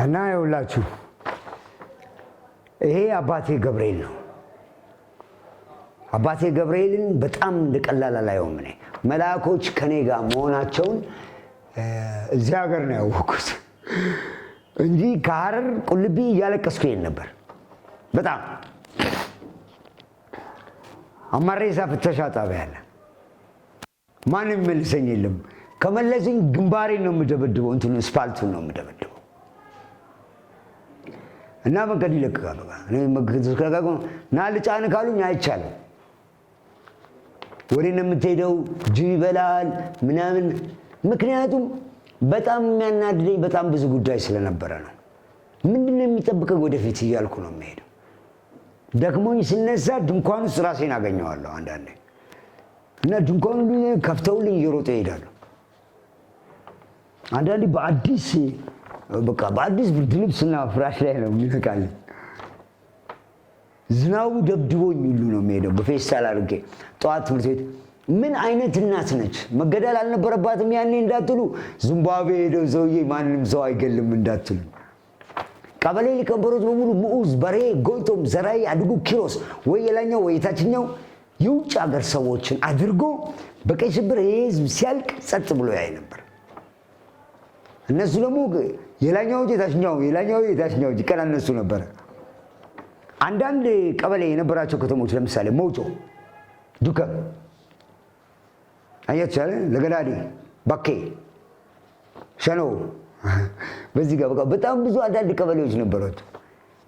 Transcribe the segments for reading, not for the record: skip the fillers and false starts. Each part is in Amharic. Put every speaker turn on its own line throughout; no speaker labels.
እና ይኸውላችሁ ይሄ አባቴ ገብርኤል ነው። አባቴ ገብርኤልን በጣም እንደቀላል አላየውም። እኔ መልአኮች ከኔ ጋር መሆናቸውን እዚህ ሀገር ነው ያወቅሁት እንጂ ከሐረር ቁልቢ እያለቀስኩ ይሄን ነበር። በጣም አማሬሳ ፍተሻ ጣቢያ አለ። ማንም መልሰኝ የለም። ከመለሰኝ ግንባሬን ነው የምደበድበው፣ እንትኑ ስፓልቱን ነው የምደበድበው። እና መንገድ ይለቀቃሉ። እኔ መንገድ ስከጋጉ ና ልጫን ካሉኝ አይቻልም። ወሬ ነው የምትሄደው፣ ጅብ ይበላል ምናምን። ምክንያቱም በጣም የሚያናድደኝ በጣም ብዙ ጉዳይ ስለነበረ ነው። ምንድነው የሚጠብቀው ወደፊት እያልኩ ነው የምሄደው። ደክሞኝ ስነሳ ድንኳን ውስጥ ራሴን አገኘዋለሁ አንዳንዴ እና ድንኳኑ ከፍተውልኝ እየሮጠ ይሄዳሉ። አንዳንዴ በአዲስ ብርድ ልብስና ፍራሽ ላይ ነው የሚነቃልኝ። ዝናቡ ደብድቦኝ ሁሉ ነው የሚሄደው በፌስታል አድርጌ። ጠዋት ትምህርት ቤት ምን አይነት እናት ነች? መገደል አልነበረባትም ያኔ እንዳትሉ፣ ዚምባብዌ ሄደው ሰውዬ ማንንም ሰው አይገልም እንዳትሉ። ቀበሌ ሊቀበሮች በሙሉ ሙዑዝ፣ በሬ፣ ጎይቶም፣ ዘራይ፣ አድጉ፣ ኪሮስ ወይ የላኛው ወይ የታችኛው የውጭ ሀገር ሰዎችን አድርጎ በቀይ ሽብር ህዝብ ሲያልቅ ጸጥ ብሎ ያይ ነበር። እነሱ ደግሞ የላኛው የታችኛው ይቀናነሱ ነበር። አንዳንድ ቀበሌ የነበራቸው ከተሞች ለምሳሌ ሞጆ፣ ዱከም አያቻለ፣ ለገዳዲ፣ ባኬ፣ ሸኖ በዚህ ጋር በጣም ብዙ አንዳንድ ቀበሌዎች ነበሯቸው።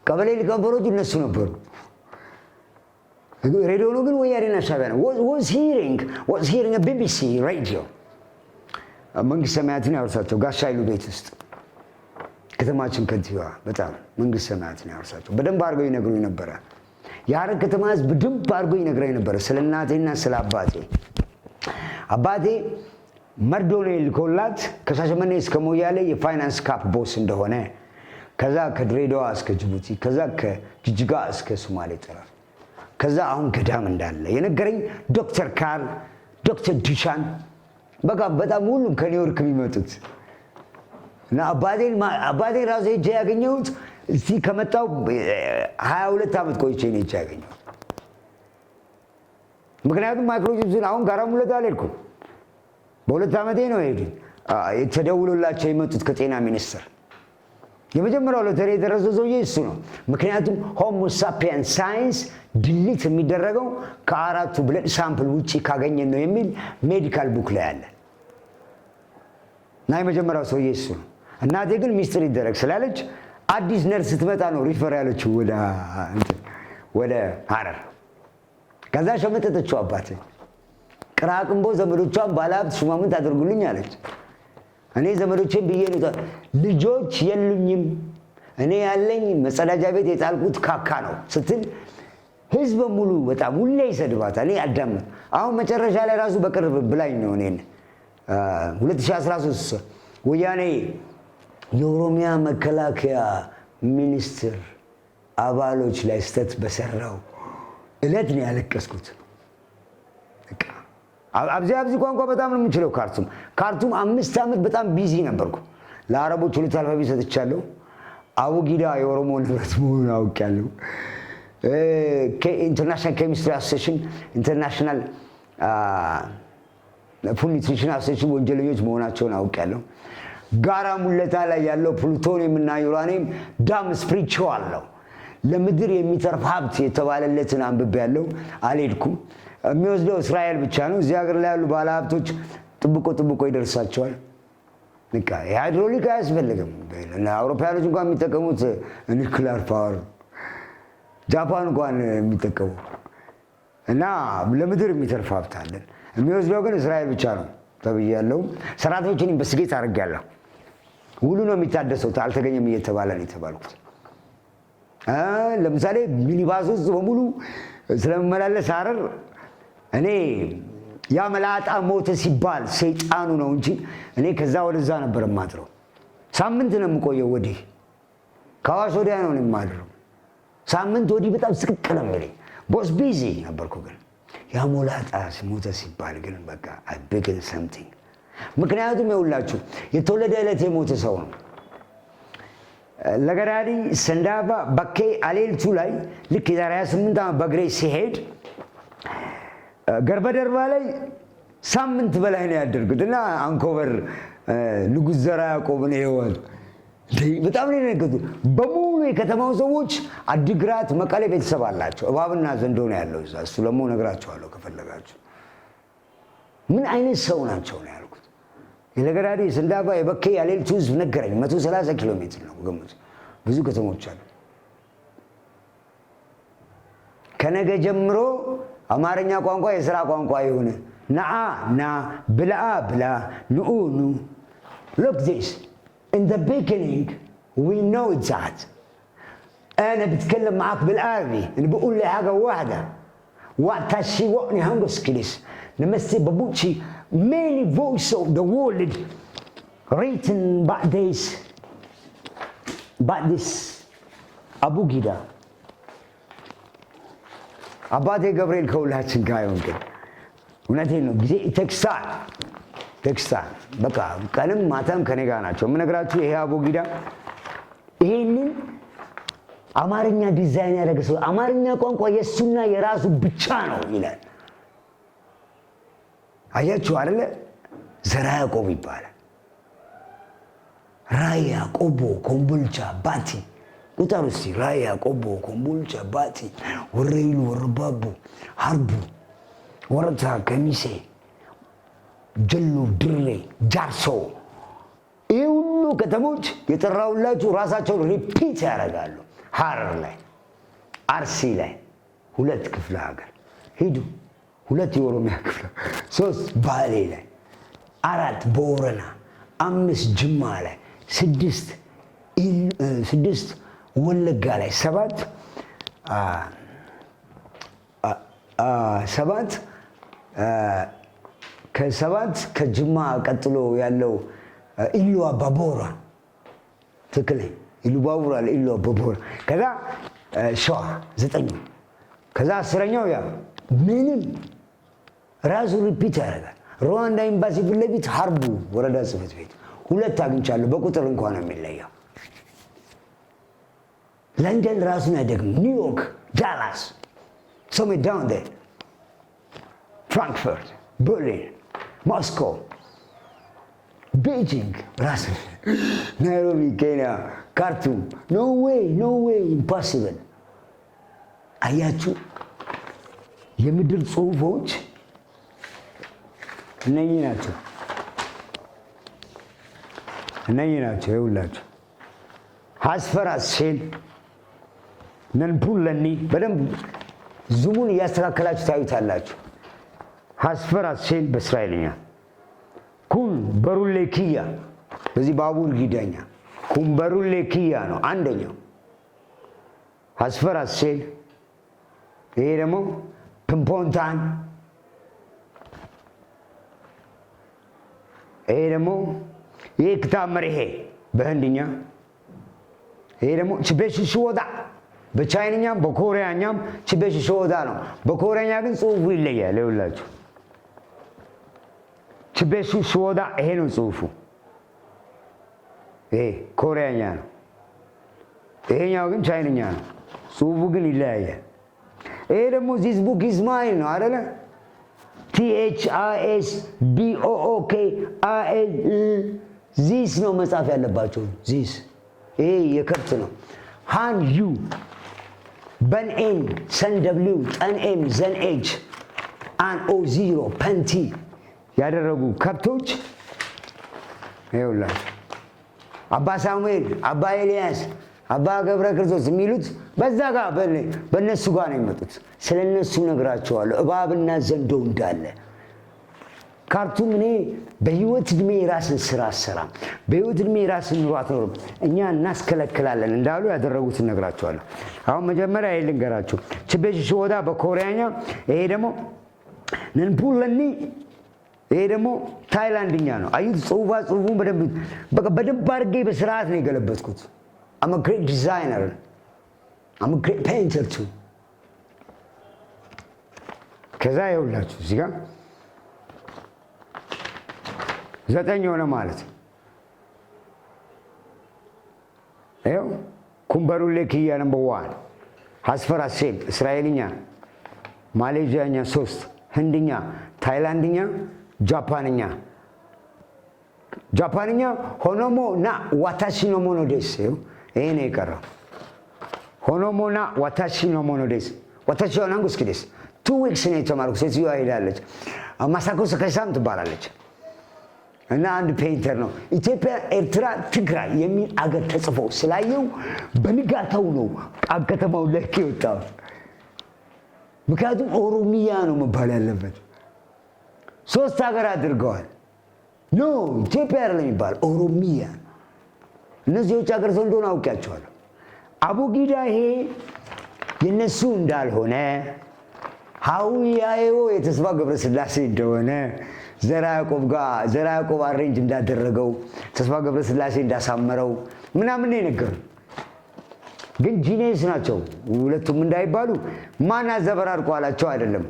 ቀበሌ ሊቀበሮች እነሱ ነበሩ። ሬዲዮ ነው ግን ወያኔና ሻዕቢያ ነው። was hearing a BBC radio መንግስት ሰማያትን ያወርሳቸው። ጋሻ ኃይሉ ቤት ውስጥ ከተማችን ከንቲባ በጣም መንግስት ሰማያትን ያወርሳቸው በደንብ አድርገው ይነግሩኝ ነበረ። የሐረር ከተማ ህዝብ በደንብ አድርገው ይነግረኝ ነበረ ስለ እናቴና ስለ አባቴ። አባቴ መርዶ ነው ልኮላት ከሻሸመኔ እስከ ሞያሌ የፋይናንስ ካፕ ቦስ እንደሆነ፣ ከዛ ከድሬዳዋ እስከ ጅቡቲ፣ ከዛ ከጅጅጋ እስከ ሶማሌ ጠረፍ፣ ከዛ አሁን ገዳም እንዳለ የነገረኝ ዶክተር ካርል፣ ዶክተር ዱሻን በቃ በጣም ሁሉም ከኒውዮርክ የሚመጡት እና አባቴን ራሱ ሄጄ ያገኘሁት እዚህ ከመጣሁ 22 ዓመት ቆይቼ ነው ሄጄ ያገኘሁት። ምክንያቱም ማይክሮቺፕስን አሁን ጋራ ሙለታ አልሄድኩም። በ2 ዓመቴ ነው ሄዱኝ ተደውሎላቸው የመጡት ከጤና ሚኒስቴር። የመጀመሪያው ሎተሪ የደረሰው ሰውዬ እሱ ነው። ምክንያቱም ሆሞ ሳፒየንስ ሳይንስ ድሊት የሚደረገው ከአራቱ ብለድ ሳምፕል ውጪ ካገኘን ነው የሚል ሜዲካል ቡክ ላይ አለ እና የመጀመሪያው ሰውዬ እሱ ነው። እናቴ ግን ሚስጥር ይደረግ ስላለች አዲስ ነርስ ስትመጣ ነው ሪፈር ያለችው ወደ ሐረር። ከዛ ሸመጠጠችው አባቴ። ቅራቅንቦ ዘመዶቿን ባለሀብት ሹማምንት አድርጉልኝ አለች። እኔ ዘመዶቼን ብዬ ልጆች የሉኝም፣ እኔ ያለኝ መጸዳጃ ቤት የጣልኩት ካካ ነው ስትል ህዝብ ሙሉ በጣም ሁሌ ይሰድባታል። እኔ አዳምጥ። አሁን መጨረሻ ላይ ራሱ በቅርብ ብላኝ ነው እኔን 2013 ወያኔ የኦሮሚያ መከላከያ ሚኒስትር አባሎች ላይ ስተት በሰራው እለት ነው ያለቀስኩት። አብዚ ቋንቋ በጣም ነው የምችለው። ካርቱም 5 ዓመት በጣም ቢዚ ነበርኩ። ለአረቦች ሁለት አልፋቤት ሰጥቻለሁ። አቡጊዳ የኦሮሞ ንብረት መሆኑን አውቄያለሁ። ኢንተርናሽናል ኬሚስትሪ አሶሴሽን፣ ኢንተርናሽናል ፉድ ኒትሪሽን አሶሴሽን ወንጀለኞች መሆናቸውን አውቄያለሁ። ጋራ ሙለታ ላይ ያለው ፕሉቶኒየም እና ዩራኒየም ዳም ስፕሪቹዋል ነው። ለምድር የሚተርፍ ሀብት የተባለለትን አንብቤያለሁ። አልሄድኩም። የሚወስደው እስራኤል ብቻ ነው። እዚህ ሀገር ላይ ያሉ ባለ ሀብቶች ጥብቆ ይደርሳቸዋል። የሃይድሮሊክ አያስፈልግም። አውሮፓውያኖች እንኳን የሚጠቀሙት ኒውክሊየር ፓወር፣ ጃፓን እንኳን የሚጠቀሙ እና ለምድር የሚተርፍ ሀብት አለን። የሚወስደው ግን እስራኤል ብቻ ነው ተብያለሁ። ሰራተኞችን ኢንቨስቲጌት አድርጌያለሁ። ውሉ ነው የሚታደሰው፣ አልተገኘም እየተባለ ነው የተባልኩት። ለምሳሌ ሚኒባስ ውስጥ በሙሉ ስለመመላለስ ሐረር እኔ ያ መላጣ ሞተ ሲባል ሰይጣኑ ነው እንጂ እኔ ከዛ ወደዛ ነበር የማድረው። ሳምንት ነው የምቆየው። ወዲህ ከአዋሽ ወዲያ ነው የማድረው። ሳምንት ወዲህ በጣም ስቅቅ ነው የሚለኝ። ቦስ ቢዚ ነበርኩ። ግን ያ መላጣ ሞተ ሲባል ግን በቃ I begin something። ምክንያቱም ይኸውላችሁ የተወለደ ዕለት የሞተ ሰው ነው። ለገዳዲ ሰንዳፋ በኬ አሌልቱ ላይ ልክ የዛሬ 28 ዓመት በእግሬ ሲሄድ ገርበደርባ ላይ ሳምንት በላይ ነው ያደርኩት እና አንኮበር ንጉሥ ዘርዓ ያዕቆብን ይኸዋል በጣም ነው የነገርኩት። በሙሉ የከተማው ሰዎች አዲግራት መቀሌ ቤተሰብ አላቸው። እባብና ዘንዶ ነው ያለው እዛ። እሱ ደግሞ እነግራቸዋለሁ ከፈለጋችሁ። ምን አይነት ሰው ናቸው ነው ያልኩት። የለገዳዲ ሰንዳፋ የበኬ አሌልቱ ህዝብ ነገረኝ። 130 ኪሎ ሜትር ነው ገምቱ። ብዙ ከተሞች አሉ። ከነገ ጀምሮ አማርኛ ቋንቋ የሥራ ቋንቋ ይሁን። ነአ ና ብልአ ብላ ንኡ ኑ look this in the beginning we know that أنا بتكلم معك بالعربي أنا بقول لي حاجة واحدة وقت هالشي وقني هنقص كليس نمسي ببوتشي many voice of the world written by this أبو جدا أبادي قبريل كولاتشن كايون كده ونتينو ጊዜ ቴክስታል በቃ ቀንም ማታም ከኔ ጋር ናቸው። ምነግራችሁ ይሄ አቦጊዳ ይሄንን አማርኛ ዲዛይን ያደረገ ሰው አማርኛ ቋንቋ የሱና የራሱ ብቻ ነው ይላል። አያችሁ አይደለ? ዘርዓ ያዕቆብ ይባላል። ራያ ቆቦ ኮምቦልቻ ባቲ ቁጠሩ እስቲ። ራያ ቆቦ ኮምቦልቻ ባቲ ወረኢሉ ወረባቦ ሀርቡ ወረታ ከሚሴ ጀሉ ድሬ ጃርሶ ይህ ሁሉ ከተሞች የጠራሁላችሁ ራሳቸውን ሪፒት ያደርጋሉ። ሐረር ላይ አርሲ ላይ 2 ክፍለ ሀገር ሂዱ፣ 2 የኦሮሚያ ክፍለ፣ 3 ባሌ ላይ፣ 4 ቦረና፣ 5 ጅማ ላይ፣ 6 ወለጋ ላይ፣ 7 ከ7 ከጅማ ቀጥሎ ያለው ኢሉ አባቦራ ትክክለኛ ኢሉ አባቦራ ኢሉ አባቦራ ከዛ ሸዋ 9 ከዛ 10ኛው ያ ምንም ራሱ ሪፒት ያደርጋል። ሩዋንዳ ኤምባሲ ፊት ለፊት ሀርቡ ወረዳ ጽሕፈት ቤት 2 አግኝቻለሁ። በቁጥር እንኳን ነው የሚለየው። ለንደን ራሱን አይደግም። ኒውዮርክ፣ ዳላስ somewhere down there, Frankfurt, Berlin, Moscow, Beijing, Russell, Nairobi, Kenya, Khartoum. No way, impossible. አያችሁ የምድር ጽሑፎች እነኚህ ናቸው ይኸውላችሁ። ሀስፈራ ሴል ነንፑለኒ በደንብ ዙሙን እያስተካከላችሁ ታዩታላችሁ። ሀስፈራ ሴል በእስራኤልኛ ኩን በሩሌኪያ በዚህ ባቡል ጊዳኛ ኩን በሩሌኪያ ነው አንደኛው ሀስፈራ ሴል። ይሄ ደግሞ ፕምፖንታን፣ ይሄ ደግሞ ይሄ ክታብ መርሄ በህንድኛ፣ ይሄ ደግሞ ችቤሽ ሽወዳ በቻይንኛም በኮሪያኛም ችቤሽ ሽወዳ ነው። በኮሪያኛ ግን ጽሑፉ ይለያል። ይኸውላችሁ ችቤሽ ሽወዳ ይሄ ነው ጽሑፉ። ይሄ ኮሪያኛ ነው፣ ይሄኛው ግን ቻይንኛ ነው። ጽሑፉ ግን ይለያያል። ይሄ ደግሞ ዚስ ቡክ ኢዝ ማይን ነው አይደለ? THISBOOKIN ዚስ ነው መጻፍ ያለባቸው። ዚስ ይሄ የከብት ነው። ሃን ዩ በንኤን ሰን ደብሊው ጠንኤም ዘን ኤች አን ኦ ዚሮ ፐንቲ ያደረጉ ከብቶች ይኸውላችሁ። አባ ሳሙኤል፣ አባ ኤልያስ፣ አባ ገብረ ክርስቶስ የሚሉት በዛ ጋር በእነሱ ጋር ነው የመጡት። ስለ እነሱ ነግራቸዋለሁ። እባብና ዘንዶ እንዳለ ካርቱም እኔ በህይወት ዕድሜ የራስን ስራ አሰራም፣ በህይወት ዕድሜ የራስን ኑሮ አትኖርም፣ እኛ እናስከለክላለን እንዳሉ ያደረጉትን ነግራቸዋለሁ። አሁን መጀመሪያ ይሄ ልንገራችሁ። ችቤሽ ሽወዳ በኮሪያኛ፣ ይሄ ደግሞ ነንፑለኒ፣ ይሄ ደግሞ ታይላንድኛ ነው። አዩት ጽሑፉን በደንብ አድርጌ በስርዓት ነው የገለበጥኩት። I'm a great designer. I'm a great painter too. ከዛ ይኸውላችሁ እዚህ ጋር 9 ሆነ ማለት ይኸው ኩምበሩሌ ኪያ ነምበር 1 ሀስፈራ ሴብ እስራኤልኛ ማሌዥያኛ 3 ህንድኛ ታይላንድኛ ጃፓንኛ ሆኖሞ ና ዋታሺ ኖ ሞኖ ዴስ ይሄ ነው የቀረው ሆኖሞ ና ዋታሺ ኖ ሞኖ ዴስ ዋታሺ ሆናንጉ እስኪ ዴስ 2 weeks ነው የተማርኩት ሴትዮዋ ሄዳለች ማሳኮ ሰከሳም ትባላለች እና አንድ ፔይንተር ነው ኢትዮጵያ ኤርትራ ትግራይ የሚል አገር ተጽፎ ስላየው በንጋታው ነው አከተማው ለክ ይወጣው ምክንያቱም ኦሮሚያ ነው መባል ያለበት 3 ሀገር አድርገዋል ኖ ኢትዮጵያ አይደለም ይባል ኦሮሚያ እነዚህ የውጭ ሀገር ሰው እንደሆነ አውቃቸዋለሁ አቡጊዳ ይሄ የነሱ እንዳልሆነ ሐዊያዬው የተስፋ ገብረ ስላሴ እንደሆነ ዘራ ያዕቆብ አሬንጅ እንዳደረገው ተስፋ ገብረ ስላሴ እንዳሳመረው ምናምን ነው የነገሩን ግን ጂኔስ ናቸው ሁለቱም እንዳይባሉ ማን አዘበራርቆ አላቸው አይደለም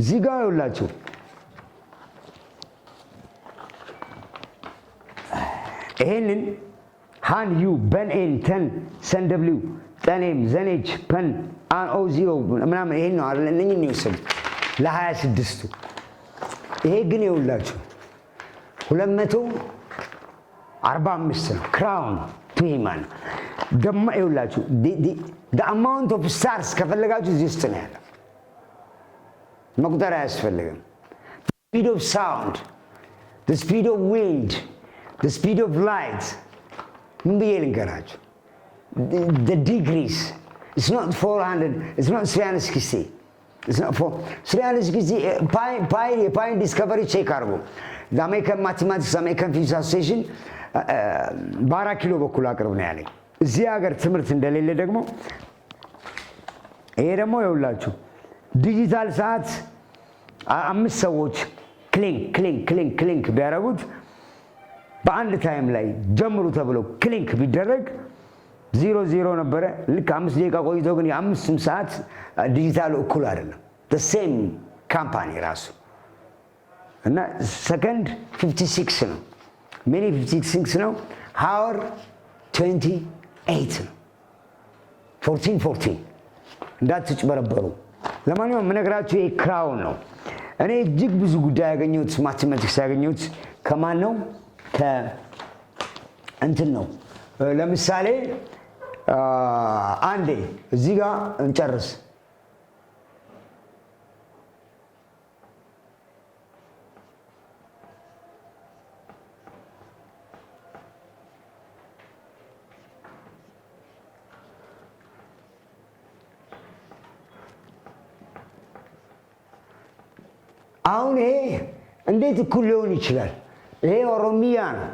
እዚህ ጋር ይውላችሁ ይሄንን ሃን ዩ በን ኤን ተን ሰን ደብሊው ጠኔም ዘኔች ፐን አን ኦ ዚሮ ምናምን ይሄን ነው አይደል እነኚህ ነው የወሰዱት ለ26ቱ ይሄ ግን ይውላችሁ 245 ነው ክራውን ቱይማን ደማ ይውላችሁ the amount of stars ከፈለጋችሁ እዚህ ውስጥ ነው ያለው መቁጠር አያስፈልግም speed of sound the speed of wind the speed of light ምን ብዬ ልንገራችሁ the degrees it's not 400 it's not 360 it's not 360 pi discovery check አርጉ the American Mathematics American Physics Association በ4 ኪሎ በኩል አቅርብ ነው ያለኝ እዚህ ሀገር ትምህርት እንደሌለ ደግሞ ይሄ ደግሞ ይውላችሁ ዲጂታል ሰዓት 5 ሰዎች ክሊንክ ቢያረጉት በአንድ ታይም ላይ ጀምሩ ተብሎ ክሊንክ ቢደረግ 00 ነበረ ልክ 5 ደቂቃ ቆይቶ ግን የ5 ሰዓት ዲጂታል እኩል አይደለም the same ካምፓኒ ራሱ እና ሰከንድ 56 ነው ሚኒ 56 ነው ሃወር 28 ነው 14 እንዳትጭበረበሩ ለማንኛውም ምነግራችሁ ይሄ ክራውን ነው እኔ እጅግ ብዙ ጉዳይ ያገኘሁት ማቴማቲክስ ያገኘሁት ከማን ነው እንትን ነው ለምሳሌ አንዴ እዚህ ጋር እንጨርስ አሁን ይሄ እንዴት እኩል ሊሆን ይችላል ይሄ ኦሮሚያ ነው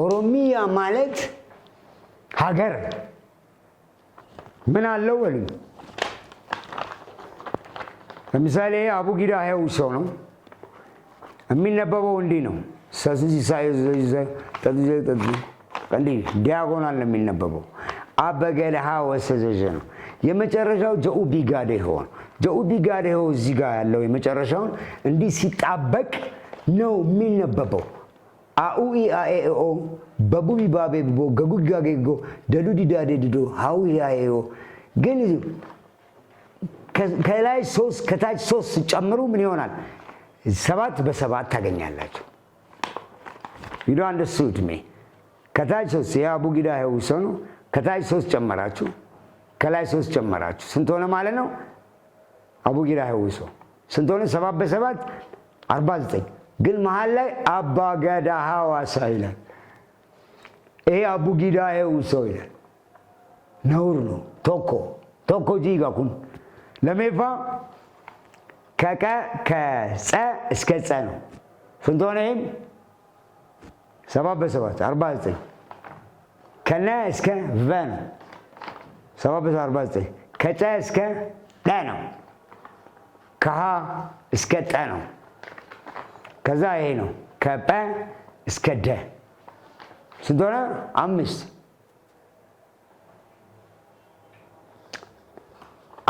ኦሮሚያ ማለት ሀገር ምን አለው ወሉ ለምሳሌ አቡጊዳ ሄው ሰው ነው የሚነበበው እንዲህ ነው ሰስዚ ሳይዝ እንዲህ ዲያጎናል ነው የሚነበበው አበገለ ሀወሰዘዘ ነው የመጨረሻው ጀኡቢጋዴ ሆነ ጀኡቢጋዴ ሆ እዚህ ጋር ያለው የመጨረሻውን እንዲህ ሲጣበቅ ነው የሚነበበው አኡኢ አኤኦ በቡቢ ባቤቦ ገጉጋጌጎ ደዱዲዳዴድዶ ሃዊ አኤኦ ግን ከላይ 3 ከታች 3 ጨምሩ ምን ይሆናል 7 በ7 ታገኛላችሁ you don't understand me ከታች 3 የአቡጊዳ ሄው ሰው ነው ከታች 3 ጨመራችሁ ከላይ 3 ጨመራችሁ ስንት ሆነ ማለት ነው አቡጊዳ ሄው ሰው ስንት ሆነ 7 በ7 49 ግን መሃል ላይ አባገዳ ሐዋሳ ይላል ይሄ አቡጊዳ ሄው ሰው ይላል ነውር ነው ቶኮ ጂጋ ኩን ለሜፋ ከጸ እስከ ጸ ነው ስንት ሆነ ይሄም 7 በ7 49 ከነ እስከ ቨ ነው 7 በ49 ከጸ እስከ ጠ ነው ከሀ እስከ ጠ ነው ከዛ ይሄ ነው ከጰ እስከ ደ ስንት ሆነ 5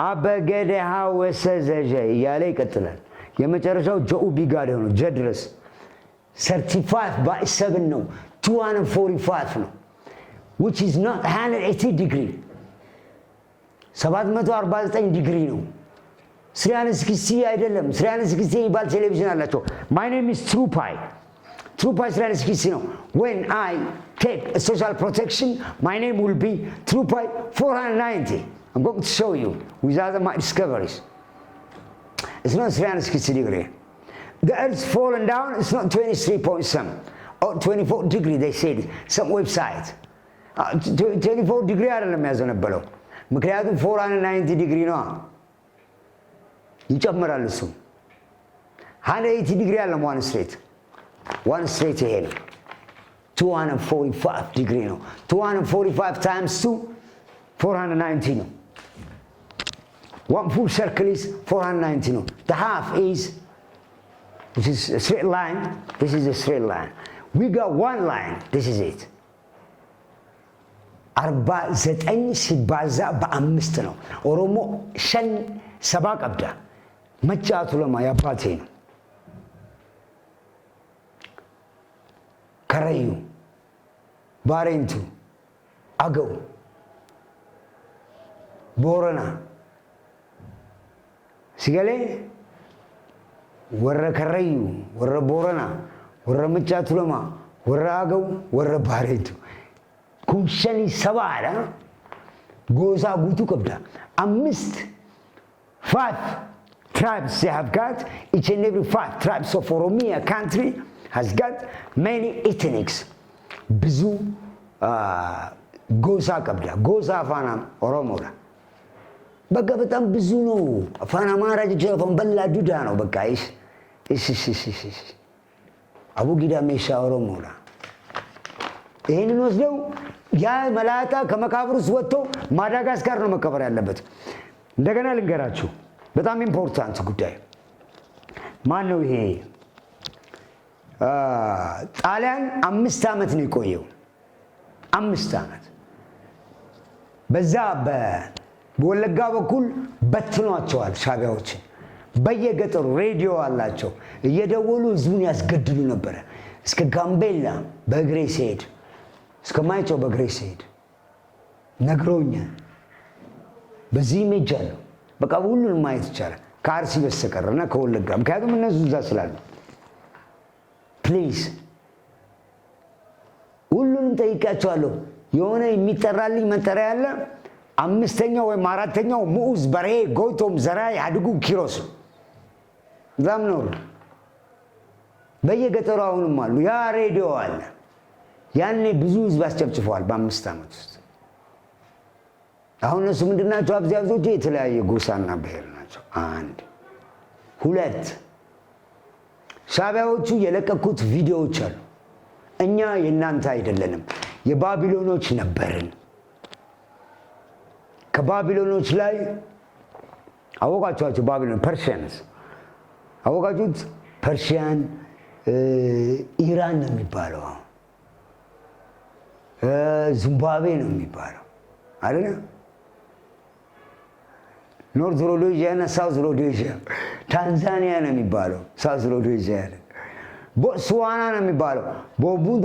አበገደ ሐወሰዘዘ እያለ ይቀጥላል የመጨረሻው ጀኡቢጋዴ ነው ጀ ድረስ 35 by 7 ነው 245 ነው which is not 180 degree 749 ዲግሪ ነው 360 አይደለም 360 ይባል ቴሌቪዥን አላቸው my name is TruePie 360 ነው when I take a social protection my name will be TruePie 490 I'm going to show you with other my discoveries it's not 360 degree the earth's fallen down it's not 23.7 or 24 degree they said some website 24 degree አይደለም ያዘነበለው ምክንያቱም 490 ዲግሪ ነው ይጨምራል እሱ 180 ዲግሪ አለ one straight ይሄ ነው 245 ዲግሪ ነው 245 times 2 490 ነው one full circle is 490 ነው the half is which is a straight line this is a straight line we got one line this is it 49 ሲባዛ በ5 ነው ኦሮሞ ሸን ሰባ ቀብዳ መጫቱ ለማ ያባቴ ነው ከረዩ ባሬንቱ አገው ቦረና ሲገሌ ወረ ከረዩ ወረ ቦረና ወረ መጫቱ ለማ ወረ አገው ወረ ባሬንቱ ኩንሸኒ ሰባራ ጎዛ ጉቱ ቀብዳ 5 tribes they have got each and every 5 tribes of Oromia country has got many ethnics ብዙ ጎሳ ቀብዳ ጎሳ አፋና ኦሮሞራ በቃ በጣም ብዙ ነው አፋና ማራጅ ጀፈን በላ ዱዳ ነው በቃ እሺ አቡጊዳ ሜሻ ኦሮሞራ ይሄንን ወስደው ያ መላእክት ከመቃብሩስ ወጥቶ ማዳጋስካር ነው መቀበር ያለበት እንደገና ልንገራችሁ በጣም ኢምፖርታንት ጉዳይ ማን ነው ይሄ ጣሊያን 5 አመት ነው የቆየው 5 አመት በዛ በወለጋ በኩል በትኗቸዋል ሻቢያዎችን በየገጠሩ ሬዲዮ አላቸው እየደወሉ ህዝቡን ያስገድሉ ነበር እስከ ጋምቤላ በእግሬ ሲሄድ እስከ ማይጨው በእግሬ ሲሄድ ነግሮኛል በዚህ ሜጃለሁ በቃ ሁሉንም ማየት ይቻላል ከአርሲ በስተቀርና ከወለጋ ምክንያቱም እነሱ እዛ ስላሉ ፕሊዝ ሁሉንም ጠይቃቸዋለሁ የሆነ የሚጠራልኝ መጠሪያ ያለ 5ኛው ወይ 4ኛው ሙኡዝ በሬ ጎይቶም ዘራይ አድጉ ኪሮስ ዛም ነው በየገጠሩ አሁንም አሉ ያ ሬዲዮ አለ ያኔ ብዙ ህዝብ አስጨፍጭፈዋል በ5 አመት ውስጥ አሁን እነሱ ምንድናቸው አብዛኞቹ የተለያየ ጎሳና ብሔር ናቸው 1 2 ሻቢያዎቹ የለቀቁት ቪዲዮዎች አሉ እኛ የናንተ አይደለንም የባቢሎኖች ነበርን ከባቢሎኖች ላይ አወቃቸው ባቢሎን ፐርሺያንስ አወቃችሁት ፐርሺያን ኢራን ነው የሚባለው ዚምባብዌ ነው የሚባለው አይደል ኖርዝ ሮዶዚያ እና ሳውዝ ሮዶዚያ ታንዛኒያ ነው የሚባለው ሳውዝ ሮዶዚያ ቦትስዋና ነው የሚባለው ቦቡዶ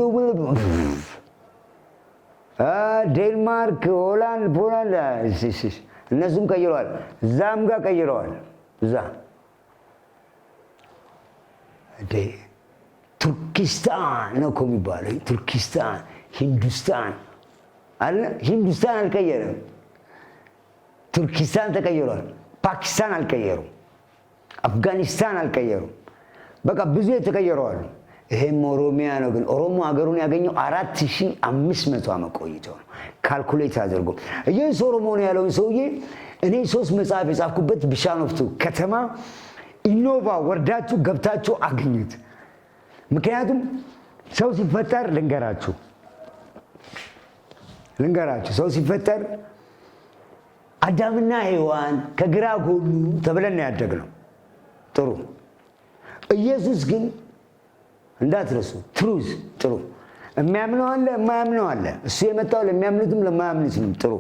ዴንማርክ ሆላንድ ፖላንድ እነሱም ቀይረዋል እዛም ጋር ቀይረዋል እዛ ቱርኪስታን ነው የሚባለው ቱርኪስታን ሂንዱስታን አለ ሂንዱስታን አልቀየረም ቱርኪስታን ተቀይሯል ፓኪስታን አልቀየሩም አፍጋኒስታን አልቀየሩም በቃ ብዙ የተቀየረዋል ይሄም ኦሮሚያ ነው ግን ኦሮሞ ሀገሩን ያገኘው 4500 ዓመት ቆይቶ ነው ካልኩሌት አድርጎ ኢየሱስ ኦሮሞ ነው ያለው ሰውዬ እኔ 3 መጽሐፍ የጻፍኩበት ቢሻኖፍቱ ከተማ ኢኖቫ ወርዳችሁ ገብታችሁ አግኙት ምክንያቱም ሰው ሲፈጠር ልንገራችሁ ሰው ሲፈጠር አዳምና ሔዋን ከግራ ጎኑ ተብለን ያደግነው ጥሩ ኢየሱስ ግን እንዳትረሱ ትሩዝ ጥሩ የሚያምነው አለ የማያምነው አለ እሱ የመጣው ለሚያምኑትም ለማያምኑትም ጥሩ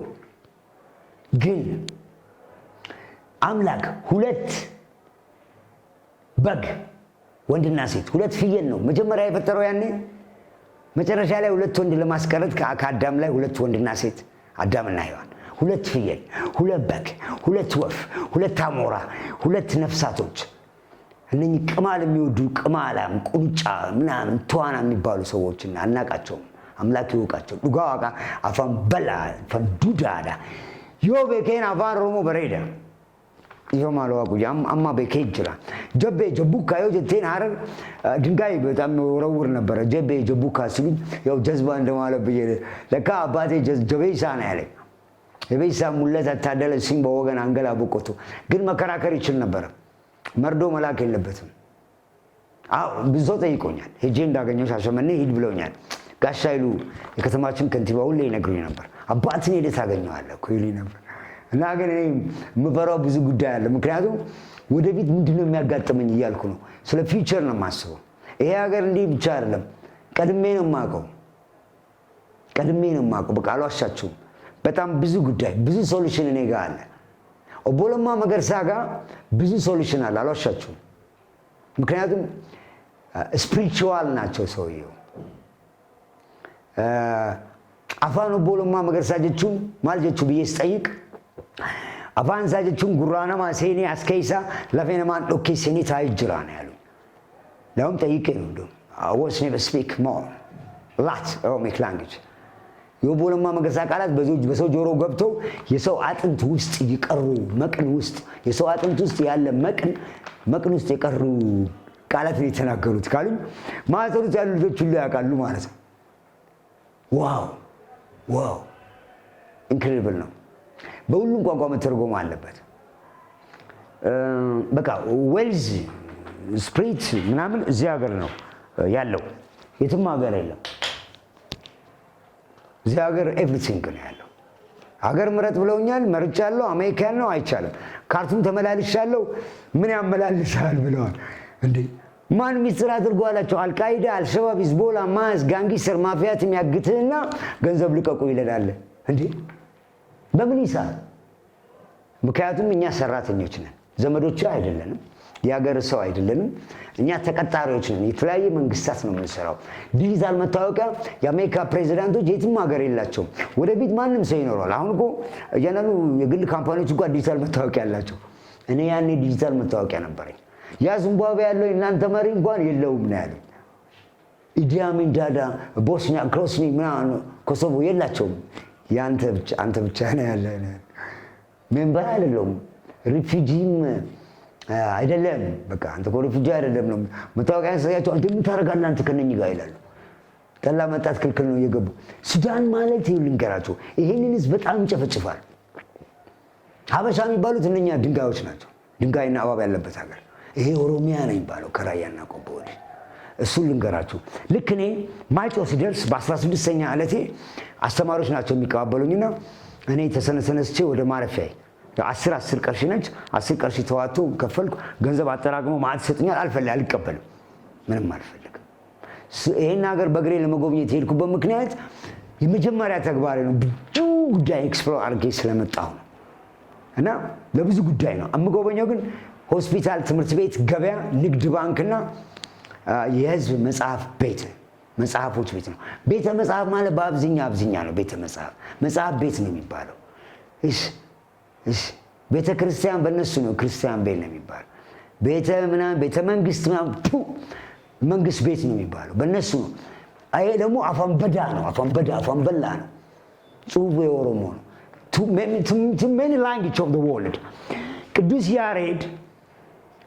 ግን አምላክ 2 በግ ወንድና ሴት 2 ፍየል ነው መጀመሪያ የፈጠረው ያኔ መጨረሻ ላይ ሁለት ወንድ ለማስቀረት ከአዳም ላይ ሁለት ወንድና ሴት አዳምና ሔዋን፣ ሁለት ፍየል፣ ሁለት በግ፣ ሁለት ወፍ፣ ሁለት አሞራ፣ ሁለት ነፍሳቶች። እነኚህ ቅማል የሚወዱ ቅማላም ቁንጫ ምናምን ተዋና የሚባሉ ሰዎችና አናቃቸውም። አምላክ ይወቃቸው። ዱጋ ዋቃ አፋን በላ ፈንዱዳዳ ዮ ቤኬን አፋን ሮሞ በሬዳ ይፈማሉ አቁያም አማ ቤኬ ይጅራ ጀቤ ጀቡካ ዮ ጀቴን ሐረር ድንጋይ በጣም ወረውር ነበር። ጀቤ ጀቡካ ሲሉ ያው ጀዝባ እንደማለት ብዬ ለካ አባቴ ጀቤሳ ነው ያለኝ። የቤሳ ሙለት ታደለ ሲም በወገን አንገላ በቆቱ ግን መከራከር ይችል ነበር። መርዶ መላክ የለበትም። አዎ ብዙ ጠይቆኛል። ሄጄ እንዳገኘው ሻሸመኔ ሂድ ብለውኛል። ጋሽ ኃይሉ የከተማችን ከንቲባ ሁሌ ይነግሩኝ ነበር። አባትን ሄደህ ታገኘዋለህ እኮ ይሉኝ ነበር። እና ግን እኔ የምፈራው ብዙ ጉዳይ አለ። ምክንያቱም ወደፊት ምንድነው የሚያጋጥመኝ እያልኩ ነው። ስለ ፊውቸር ነው የማስበው። ይሄ ሀገር እንዲህ ብቻ አይደለም። ቀድሜ ነው የማውቀው። በቃ አልዋሻችሁም። በጣም ብዙ ጉዳይ ብዙ ሶሉሽን እኔ ጋር አለ። ኦቦ ለማ መገርሳ ጋር ብዙ ሶሉሽን አለ። አልዋሻችሁም። ምክንያቱም ስፒሪቹዋል ናቸው ሰውየው። አፋን ኦቦ ለማ መገርሳ ጀቹን ማል ጀቹ ብዬ ስጠይቅ አፋን ሳጀቹን ጉራናማ ሴኔ አስከይሳ ለፌነማን ኦኬ ሴኔ ታይጅራ ነው ያሉ። ለውም ጠይቄ ነው was never speak more lot of my language የኦቦ ለማ መገርሳ ቃላት በሰው ጆሮ ገብተው የሰው አጥንት ውስጥ ይቀሩ መቅን ውስጥ የሰው አጥንት ውስጥ ያለ መቅን ውስጥ የቀሩ ቃላት ነው የተናገሩት ካሉኝ ማሰሩት ያሉ ልጆች ሁሉ ያውቃሉ ማለት ነው። ዋው ኢንክሬዲብል ነው። በሁሉም ቋንቋ መተርጎም አለበት። በቃ ዌልዝ ስፕሪት ምናምን እዚህ ሀገር ነው ያለው፣ የትም ሀገር የለም። እዚህ ሀገር ኤቭሪቲንግ ነው ያለው። ሀገር ምረጥ ብለውኛል፣ መርጫለሁ። አሜሪካን ነው አይቻልም። ካርቱም ተመላልሻለሁ። ምን ያመላልሻል ብለዋል እንዴ? ማን ሚስጥር አድርጎ አላቸው? አልቃይዳ፣ አልሸባብ፣ ሂዝቦላ፣ ማስ ጋንጊስተር ማፊያት የሚያግትህና ገንዘብ ልቀቁ ይለናል እንዴ? በምን ይሳል? ምክንያቱም እኛ ሰራተኞች ነን፣ ዘመዶች አይደለንም፣ የሀገር ሰው አይደለንም። እኛ ተቀጣሪዎች ነን። የተለያየ መንግስታት ነው የምንሰራው። ዲጂታል መታወቂያ የአሜሪካ ፕሬዚዳንቶች የትም ሀገር የላቸውም። ወደፊት ማንም ሰው ይኖረዋል። አሁን እኮ እያንዳንዱ የግል ካምፓኒዎች እንኳን ዲጂታል መታወቂያ ያላቸው። እኔ ያኔ ዲጂታል መታወቂያ ነበረኝ። ያ ዚምባብዌ ያለው እናንተ መሪ እንኳን የለውም ነው ያለው። ኢዲ አሚን ዳዳ፣ ቦስኒያ ክሮስኒ ምናምን ኮሶቮ የላቸውም። አንተ ብቻ ነው ያለ። ሜምበር አይደለም፣ ሪፊጂም አይደለም። በቃ አንተ እኮ ሪፊጂ አይደለም ነው መታወቂያ ያሳያቸው። አንተ ምን ታደርጋለህ አንተ ከነኝ ጋር ይላሉ። ጠላ መጣት ክልክል ነው እየገቡ ሱዳን ማለት ይልንገራቸው። ይሄንን ህዝብ በጣም ይጨፈጭፋል። ሀበሻ የሚባሉት እነኛ ድንጋዮች ናቸው። ድንጋይና እባብ ያለበት ሀገር ይሄ ኦሮሚያ ነው የሚባለው ከራያና ቆቦ ወዲህ። እሱን ልንገራችሁ። ልክ እኔ ማይጨው ሲደርስ በ16ኛ ዕለቴ አስተማሪዎች ናቸው የሚቀባበሉኝና እኔ ተሰነሰነስቼ ወደ ማረፊያዬ 10 ቀርሺ ነች። 10 ቀርሺ ተዋቶ ከፈልኩ። ገንዘብ አጠራቅሞ ማዕድ ይሰጡኛል። አልቀበልም። ምንም አልፈልግም። ይሄን ሀገር በእግሬ ለመጎብኘት የሄድኩበት ምክንያት የመጀመሪያ ተግባሬ ነው። ብዙ ጉዳይ ኤክስፕሎር አድርጌ ስለመጣሁ ነው እና ለብዙ ጉዳይ ነው የምጎበኘው። ግን ሆስፒታል፣ ትምህርት ቤት፣ ገበያ፣ ንግድ ባንክና የህዝብ መጽሐፎች ቤት ነው። ቤተ መጽሐፍ ማለት በአብዝኛ ነው። ቤተ መጽሐፍ ቤት ነው የሚባለው። ቤተ ክርስቲያን በእነሱ ነው ክርስቲያን ቤት ነው የሚባለው። ቤተ መንግስት መንግስት ቤት ነው የሚባለው በእነሱ ነው። ይሄ ደግሞ አፋንበዳ ነው። አፋንበላ ነው። ጽሁፉ የኦሮሞ ነው። to many language of the world ቅዱስ ያሬድ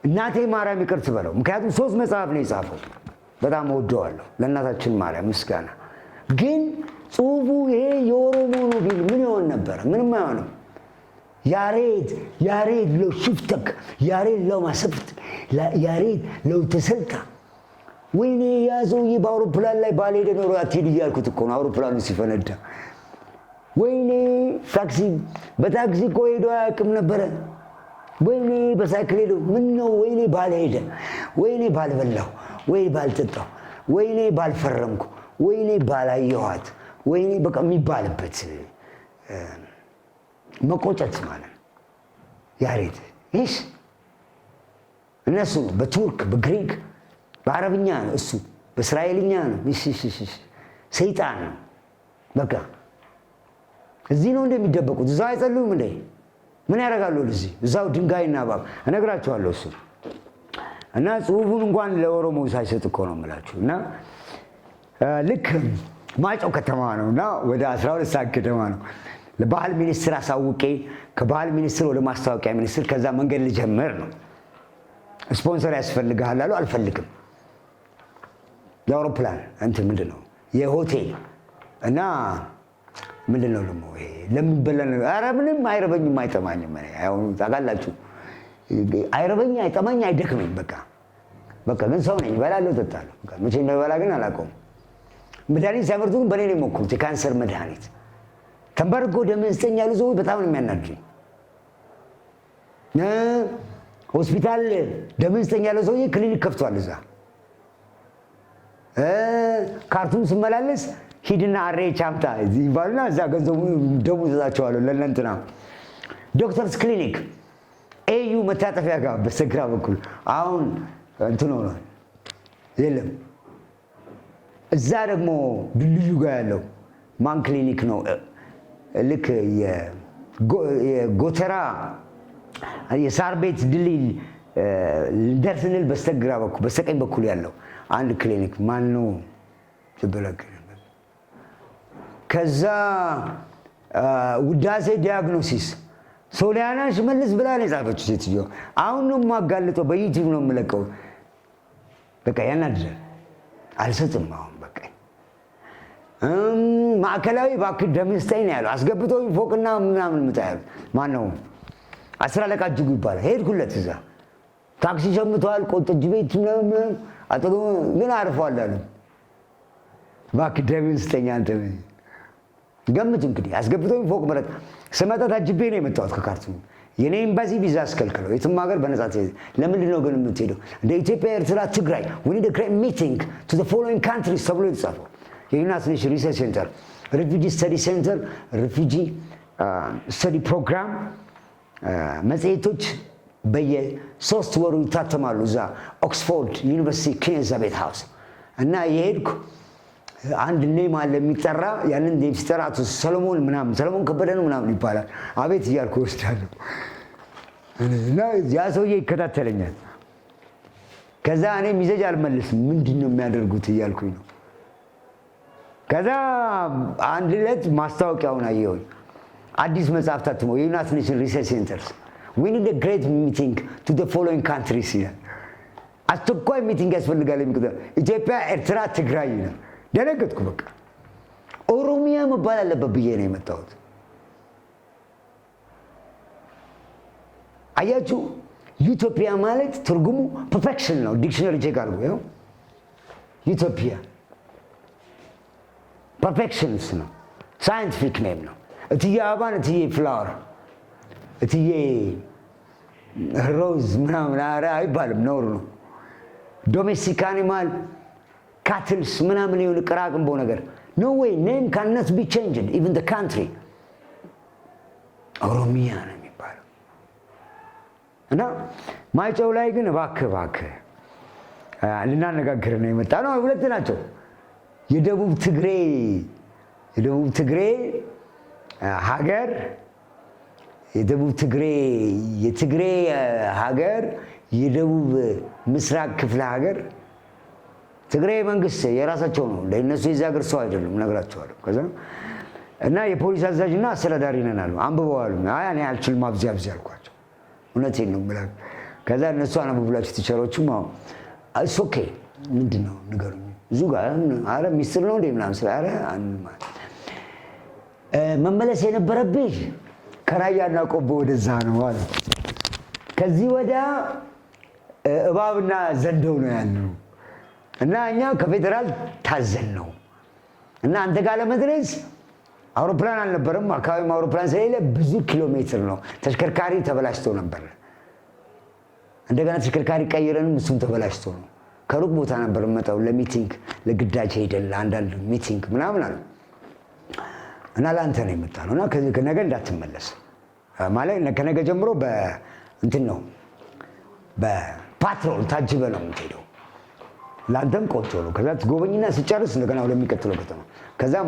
እናቴ ማርያም ይቅር ትበለው፣ ምክንያቱም 3 መጽሐፍ ነው የጻፈው። በጣም ወደዋለሁ ለእናታችን ማርያም ምስጋና። ግን ጽሁፉ ይሄ የኦሮሞ ነው ቢል ምን ይሆን ነበር? ምንም አይሆንም። ያሬድ ለው ሽፍተክ፣ ያሬድ ለው ማሰፍት፣ ያሬድ ለው ተሰልታ። ወይኔ ያ ሰውዬ በአውሮፕላን ላይ ባልሄደ ኖሮ አትሄድ እያልኩት እኮ ነው። አውሮፕላኑ ሲፈነዳ ወይኔ በታክሲ እኮ ሄዶ አያውቅም ነበረ። ወይኔ በሳይክል ሄዶ ምን ነው? ወይኔ ባልሄደ፣ ወይኔ ባልበላሁ፣ ወይ ባልጠጣሁ፣ ወይኔ ባልፈረምኩ፣ ወይኔ ባላየኋት፣ ወይኔ በቃ የሚባልበት መቆጨት ማለት ነው። ያሬድ ይህ እነሱ በቱርክ በግሪክ በአረብኛ ነው፣ እሱ በእስራኤልኛ ነው። ሰይጣን ነው በቃ እዚህ ነው እንደሚደበቁት እዛው አይጸልዩም እንዴ ምን ያደርጋሉ እዚህ እዛው ድንጋይና እባብ እነግራችኋለሁ እሱ እና ጽሁፉን እንኳን ለኦሮሞ ሳይሰጥ እኮ ነው የምላችሁ እና ልክ ማይጨው ከተማ ነውና ወደ 12 ሰዓት ከተማ ነው ለባህል ሚኒስትር አሳውቄ ከባህል ሚኒስትር ወደ ማስታወቂያ ሚኒስትር ከዛ መንገድ ልጀምር ነው ስፖንሰር ያስፈልጋል አሉ አልፈልግም የአውሮፕላን እንትን ምንድነው የሆቴል እና ምንድነው ደግሞ ይሄ ለምን በላን ኧረ ምንም አይረበኝም አይጠማኝም አሁን ታጋላችሁ አይረበኝ አይጠማኝ አይደክመኝ በቃ ግን ሰው ነኝ እበላለሁ እጠጣለሁ በቃ መቼ እንደበላ ግን አላውቀውም መድኃኒት ሲያመርቱ ግን በኔ ነው የሞከሩት የካንሰር መድኃኒት ተንበርጎ ደም መስጠኝ ያሉ ሰዎች በጣም ነው የሚያናድዱኝ ሆስፒታል ደም መስጠኝ ያለው ሰውዬ ክሊኒክ ከፍቷል እዛ ካርቱም ስመላለስ ሂድና አሬች አምጣ ይባሉና እዛ ገንዘቡ ደሙ ይዛቸዋለሁ ለእንትና ዶክተርስ ክሊኒክ ኤዩ መታጠፊያ ጋር በስተግራ በኩል አሁን እንትኑ ነው የለም እዛ ደግሞ ድልድዩ ጋር ያለው ማን ክሊኒክ ነው ልክ የጎተራ የሳር ቤት ድልድይ ደርስንል በስተግራ በኩል በስተቀኝ በኩል ያለው አንድ ክሊኒክ ማን ነው ተበላከ ከዛ ውዳሴ ዲያግኖሲስ ሶሊያና ሽመልስ ብላ ነው የጻፈችው ሴትዮ አሁን ነው ማጋልጠው በዩቲዩብ ነው የምለቀው በቃ ያናድራል አልሰጥም አሁን በቃ ማዕከላዊ ባክ ደምስጠኝ ነው ያለው አስገብተው ፎቅና ምናምን ምጣያሉ ማን ነው አስራ አለቃ እጅጉ ይባላል ሄድኩለት እዛ ታክሲ ሸምቷል ቆጥጅ ቤት ምናምን አጥቶ ግን አርፏል አለ ባክ ደምስጠኝ አንተ ገምት እንግዲህ አስገብተው ፎቅ ማለት ስመጣ ታጅቤ ነው የመጣሁት ከካርቱም የኔ ኤምባሲ ቪዛ አስከልከለው የትም ሀገር በነፃ ለምንድን ነው ግን የምትሄደው እንደ ኢትዮጵያ ኤርትራ ትግራይ we need a great meeting to the following countries ተብሎ የተጻፈው የዩናይትድ ኔሽንስ ሪሰርች ሴንተር ሪፊጂ ስተዲ ሴንተር ሪፊጂ ስተዲ ፕሮግራም መጽሔቶች በየ3 ወሩ ይታተማሉ እዛ ኦክስፎርድ ዩኒቨርሲቲ ኪንግ ኤሊዛቤት ሃውስ እና የሄድኩ አንድ ኔም አለ የሚጠራ ያንን ኔም ሲጠራቱ ሰሎሞን ምናምን ሰሎሞን ከበደ ነው ምናምን ይባላል አቤት እያልኩ ወስዳለሁ እና ያ ሰውዬ ይከታተለኛል ከዛ እኔ ሚዘጅ አልመልስም ምንድነው የሚያደርጉት እያልኩኝ ነው ከዛ አንድ ዕለት ማስታወቂያውን አየሁኝ አዲስ መጽሐፍ ታትሞ የዩናይትድ ኔሽንስ ሪሰርች ሴንተርስ we need a great meeting to the following countries ይላል አስቸኳይ ሚቲንግ ያስፈልጋል የሚቀጥለው ኢትዮጵያ ኤርትራ ትግራይ ይላል ደነገጥኩ በቃ ኦሮሚያ መባል አለበት ብዬ ነው የመጣሁት አያችሁ ዩቶፒያ ማለት ትርጉሙ ፐርፌክሽን ነው ዲክሽነሪ ቼክ አድርጉ ይኸው ዩቶፒያ ፐርፌክሽንስ ነው ሳይንቲፊክ ኔም ነው እትዬ አበባን እትዬ ፍላወር እትዬ ሮዝ ምናምን አይባልም ነውር ነው ዶሜስቲክ አኒማል ካትልስ ምናምን የሆነ ቅራቅንቦ ነገር no way name cannot be changed even the country ኦሮሚያ ነው የሚባለው እና ማይጨው ላይ ግን እባክህ ልናነጋግር ነው የመጣ ነው ሁለት ናቸው የደቡብ ትግሬ ሀገር የትግሬ ሀገር የደቡብ ምስራቅ ክፍለ ሀገር ትግሬ መንግስት የራሳቸው ነው ለነሱ የዛገር ሰው አይደሉም ነግራቸዋለሁ ከዛ እና የፖሊስ አዛዥና አስተዳዳሪ ነን አሉ አንብበዋል እኔ አልችልም አብዚ አልኳቸው እውነቴን ነው ብላ ከዛ እነሱ አንብብላችሁ ቲቸሮቹም እሱ ኦኬ ምንድነው ንገሩኝ ብዙ ጋር አረ ሚስጥር ነው እንደምናም ስላረ መመለስ የነበረብኝ ከራያና ቆቦ ወደዛ ነው አለ ከዚህ ወዳ እባብና ዘንዶው ነው ያለው እና እኛ ከፌደራል ታዘን ነው እና አንተ ጋር ለመድረስ አውሮፕላን አልነበረም አካባቢው አውሮፕላን ስለሌለ ብዙ ኪሎ ሜትር ነው ተሽከርካሪ ተበላሽቶ ነበር እንደገና ተሽከርካሪ ቀይረንም እሱም ተበላሽቶ ነው ከሩቅ ቦታ ነበር መጣው ለሚቲንግ ለግዳጅ ሄደን ለአንዳንድ ሚቲንግ ምናምን አለ እና ላንተ ነው የመጣው እና ከነገ እንዳትመለስ ማለት ከነገ ጀምሮ በእንትን ነው በፓትሮል ታጅበ ነው የምትሄደው ለአንተም ቆጮ ነው። ከዛ ትጎበኝና ስጨርስ እንደገና ወደሚቀጥለው ከተማ ከዛ